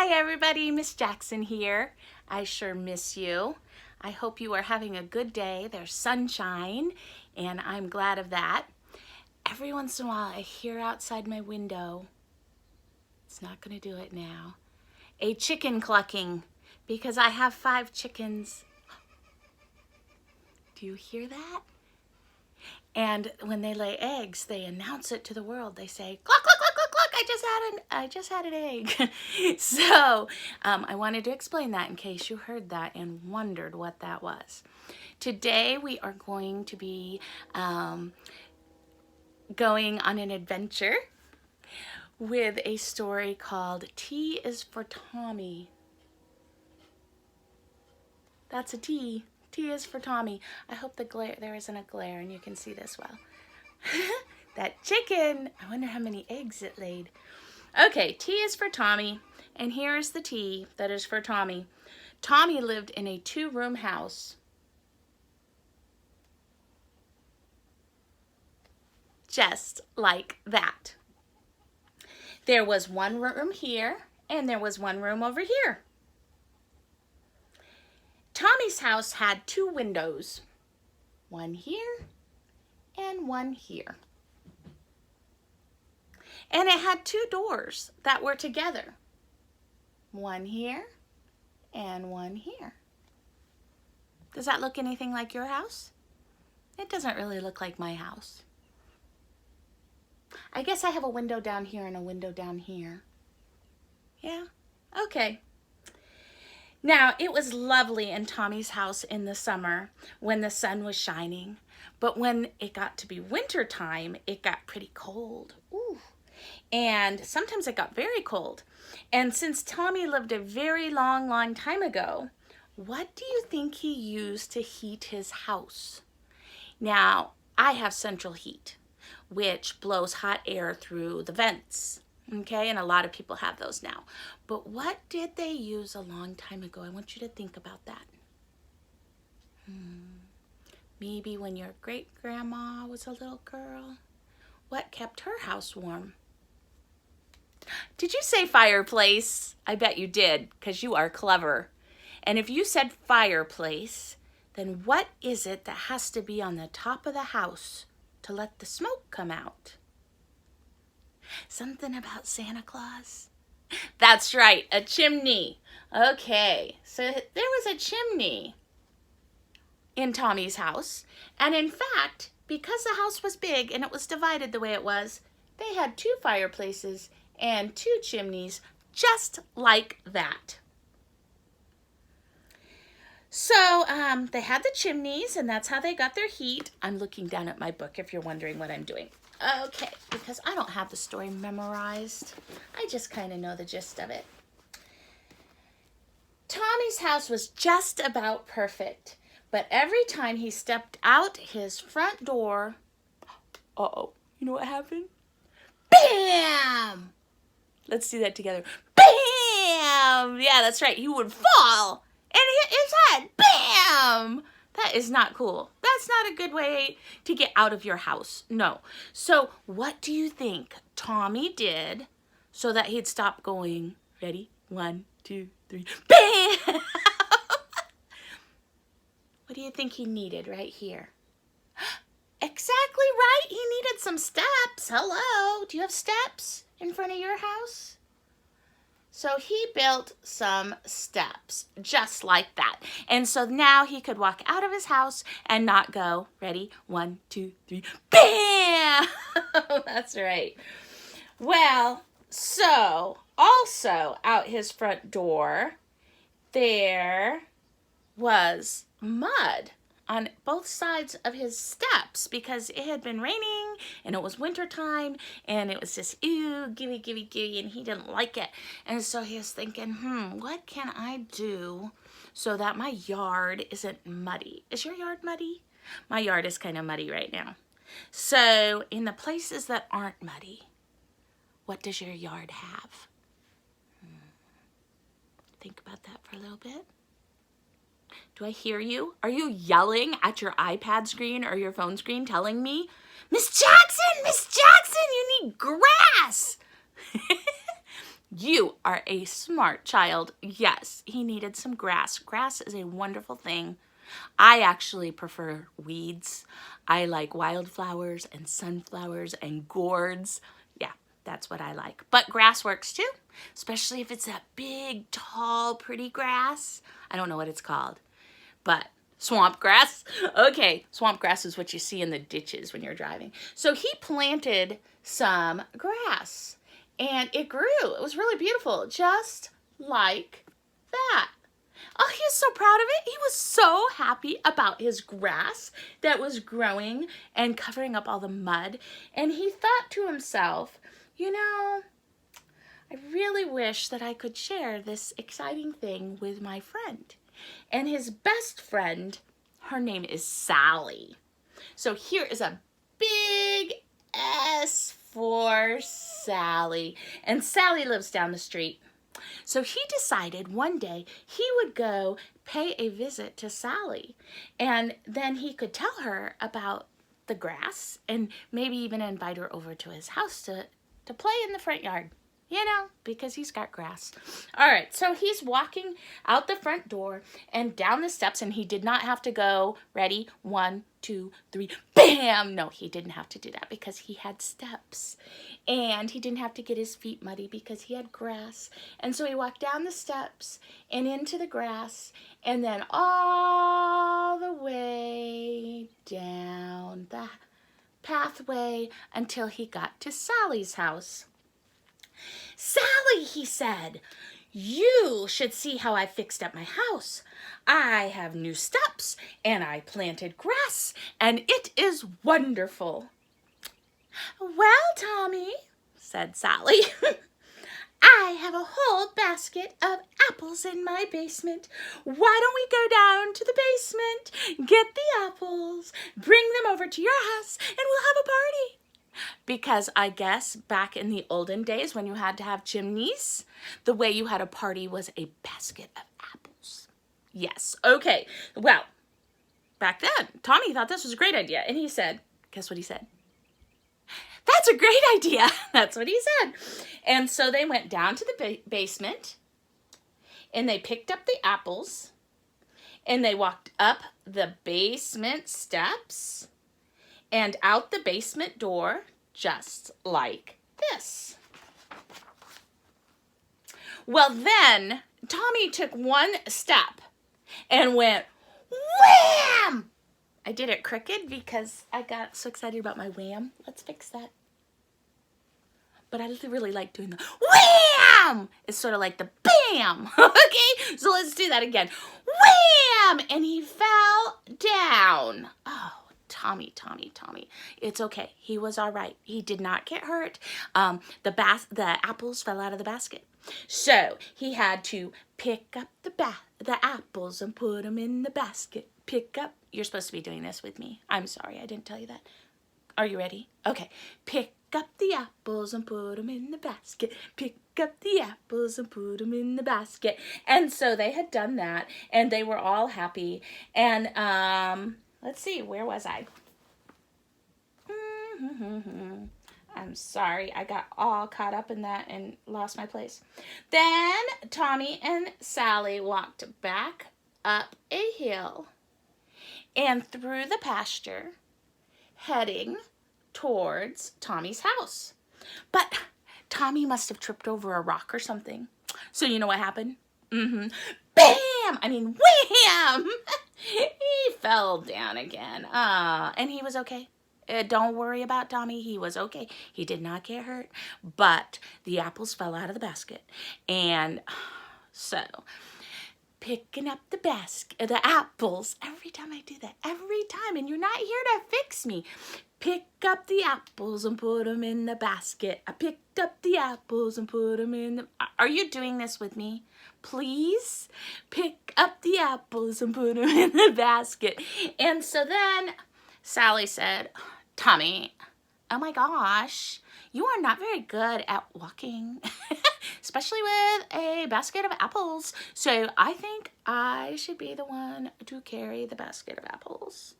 Hi everybody, Miss Jackson here. I sure miss you. I hope you are having a good day. There's sunshine and I'm glad of that. Every once in a while I hear outside my window, it's not going to do it now, a chicken clucking because I have 5 chickens. Do you hear that? And when they lay eggs, they announce it to the world. They say, cluck, cluck, cluck, cluck, cluck, I just had an egg. So I wanted to explain that in case you heard that and wondered what that was. Today we are going to be going on an adventure with a story called T is for Tommy. That's a T. T is for Tommy. I hope there isn't a glare and you can see this well. That chicken, I wonder how many eggs it laid. Okay, T is for Tommy, and here's the T that is for Tommy. Tommy lived in a 2-room house. Just like that. There was 1 room here, and there was 1 room over here. Tommy's house had 2 windows, 1 here and 1 here. And it had 2 doors that were together, 1 here and 1 here. Does that look anything like your house? It doesn't really look like my house. I guess I have a window down here and a window down here. Yeah, okay. Now, it was lovely in Tommy's house in the summer when the sun was shining, but when it got to be winter time, it got pretty cold. Ooh. And sometimes it got very cold. And since Tommy lived a very long time ago, what do you think he used to heat his house? Now, I have central heat, which blows hot air through the vents. Okay, and a lot of people have those now. But what did they use a long time ago? I want you to think about that. Maybe when your great-grandma was a little girl. What kept her house warm? Did you say fireplace? I bet you did, because you are clever. And if you said fireplace, then what is it that has to be on the top of the house to let the smoke come out? Something about Santa Claus? That's right, a chimney. Okay, so there was a chimney in Tommy's house. And in fact, because the house was big and it was divided the way it was, they had 2 fireplaces and 2 chimneys just like that. So they had the chimneys and that's how they got their heat. I'm looking down at my book if you're wondering what I'm doing. Okay, because I don't have the story memorized. I just kind of know the gist of it. Tommy's house was just about perfect, but every time he stepped out his front door, you know what happened? Bam! Let's do that together. Bam! Yeah, that's right. He would fall and hit his head. Bam! That is not cool. That's not a good way to get out of your house. No. So what do you think Tommy did so that he'd stop going? Ready? 1, 2, 3. Bam! What do you think he needed right here? Exactly right. He needed some steps. Hello. Do you have steps in front of your house? So he built some steps just like that. And so now he could walk out of his house and not go, ready, 1, 2, 3, bam! That's right. Well, so also out his front door, there was mud on both sides of his steps because it had been raining and it was winter time and it was just ew, givey, and he didn't like it. And so he was thinking, what can I do so that my yard isn't muddy? Is your yard muddy? My yard is kind of muddy right now. So in the places that aren't muddy, what does your yard have? Think about that for a little bit. Do I hear you? Are you yelling at your iPad screen or your phone screen telling me, Miss Jackson, you need grass? You are a smart child. Yes, he needed some grass. Grass is a wonderful thing. I actually prefer weeds. I like wildflowers and sunflowers and gourds. Yeah, that's what I like. But grass works too, especially if it's that big, tall, pretty grass. I don't know what it's called, but swamp grass. Okay, swamp grass is what you see in the ditches when you're driving. So he planted some grass and it grew. It was really beautiful, just like that. Oh, he was so proud of it. He was so happy about his grass that was growing and covering up all the mud. And he thought to himself, you know, I really wish that I could share this exciting thing with my friend. And his best friend, her name is Sally. So here is a big S for Sally. And Sally lives down the street. So he decided one day he would go pay a visit to Sally. And then he could tell her about the grass and maybe even invite her over to his house to play in the front yard. You know, because he's got grass. All right, so he's walking out the front door and down the steps, and he did not have to go, ready, 1, 2, 3, bam! No, he didn't have to do that because he had steps. And he didn't have to get his feet muddy because he had grass. And so he walked down the steps and into the grass, and then all the way down the pathway until he got to Sally's house. Sally, he said, you should see how I fixed up my house. I have new steps and I planted grass and it is wonderful. Well, Tommy, said Sally, I have a whole basket of apples in my basement. Why don't we go down to the basement, get the apples, bring them over to your house, and we'll have a party? Because I guess back in the olden days when you had to have chimneys, the way you had a party was a basket of apples. Yes, okay. Well, back then, Tommy thought this was a great idea. And he said, guess what he said? That's a great idea. That's what he said. And so they went down to the basement and they picked up the apples and they walked up the basement steps and out the basement door, just like this. Well, then Tommy took one step and went wham! I did it crooked because I got so excited about my wham. Let's fix that. But I really like doing the wham! It's sort of like the bam. Okay, so let's do that again. Wham! And he fell down. Oh. Tommy. It's okay. He was all right. He did not get hurt. The apples fell out of the basket. So he had to pick up the apples and put them in the basket. Pick up. You're supposed to be doing this with me. I'm sorry. I didn't tell you that. Are you ready? Okay. Pick up the apples and put them in the basket. Pick up the apples and put them in the basket. And so they had done that and they were all happy. And, let's see, where was I? I'm sorry, I got all caught up in that and lost my place. Then Tommy and Sally walked back up a hill and through the pasture, heading towards Tommy's house. But Tommy must have tripped over a rock or something. So you know what happened? Bam! I mean, wham! He fell down again. And he was okay. Don't worry about Tommy. He was okay. He did not get hurt. But the apples fell out of the basket. And so, picking up the apples. Every time I do that. Every time. And you're not here to fix me. Pick up the apples and put them in the basket. I picked up the apples and put them in the... Are you doing this with me? Please pick up the apples and put them in the basket. And so then Sally said, Tommy, oh my gosh, you are not very good at walking, especially with a basket of apples. So I think I should be the one to carry the basket of apples.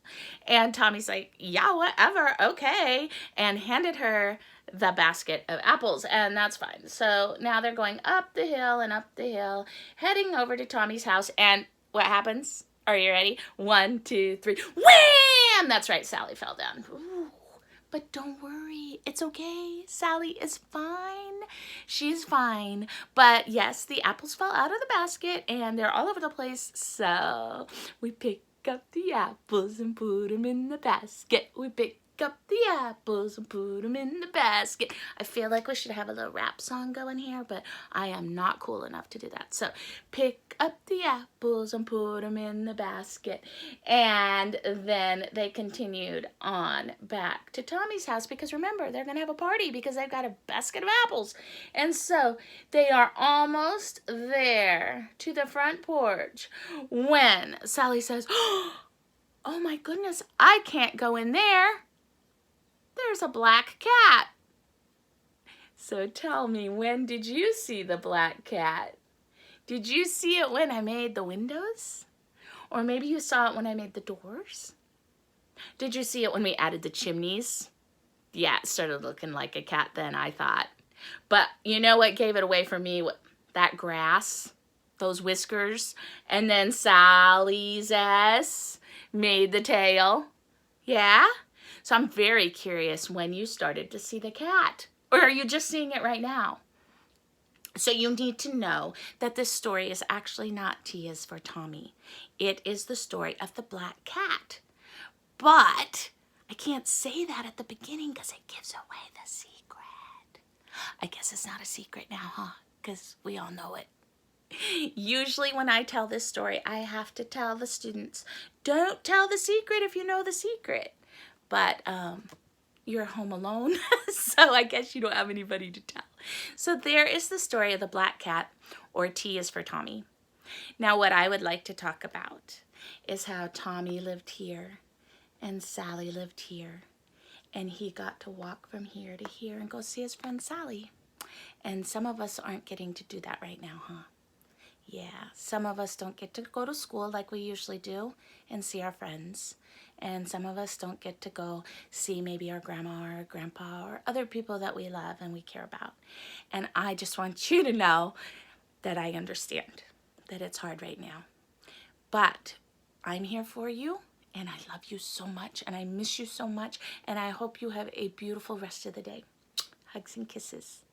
And Tommy's like, yeah, whatever, okay. And handed her the basket of apples, and that's fine. So now they're going up the hill and up the hill, heading over to Tommy's house, and what happens? Are you ready? 1, 2, 3. Wham! That's right, Sally fell down. Ooh. But don't worry, it's okay. Sally is fine. She's fine. But yes, the apples fell out of the basket and they're all over the place. So we pick up the apples and put them in the basket. We pick up the apples and put them in the basket. I feel like we should have a little rap song going here, but I am not cool enough to do that. So pick up the apples and put them in the basket. And then they continued on back to Tommy's house because remember, they're going to have a party because they've got a basket of apples. And so they are almost there to the front porch when Sally says, "Oh my goodness, I can't go in there. There's a black cat." So tell me, when did you see the black cat? Did you see it when I made the windows? Or maybe you saw it when I made the doors? Did you see it when we added the chimneys? Yeah, it started looking like a cat then, I thought. But you know what gave it away for me? That grass, those whiskers, and then Sally's S made the tail. Yeah? So I'm very curious when you started to see the cat. Or are you just seeing it right now? So you need to know that this story is actually not T is for Tommy. It is the story of the black cat. But I can't say that at the beginning because it gives away the secret. I guess it's not a secret now, huh? Because we all know it. Usually when I tell this story, I have to tell the students, don't tell the secret if you know the secret. But you're home alone, so I guess you don't have anybody to tell. So there is the story of the black cat, or T is for Tommy. Now what I would like to talk about is how Tommy lived here and Sally lived here, and he got to walk from here to here and go see his friend Sally. And some of us aren't getting to do that right now, huh? Yeah, some of us don't get to go to school like we usually do and see our friends. And some of us don't get to go see maybe our grandma or grandpa or other people that we love and we care about. And I just want you to know that I understand that it's hard right now. But I'm here for you, and I love you so much, and I miss you so much, and I hope you have a beautiful rest of the day. Hugs and kisses.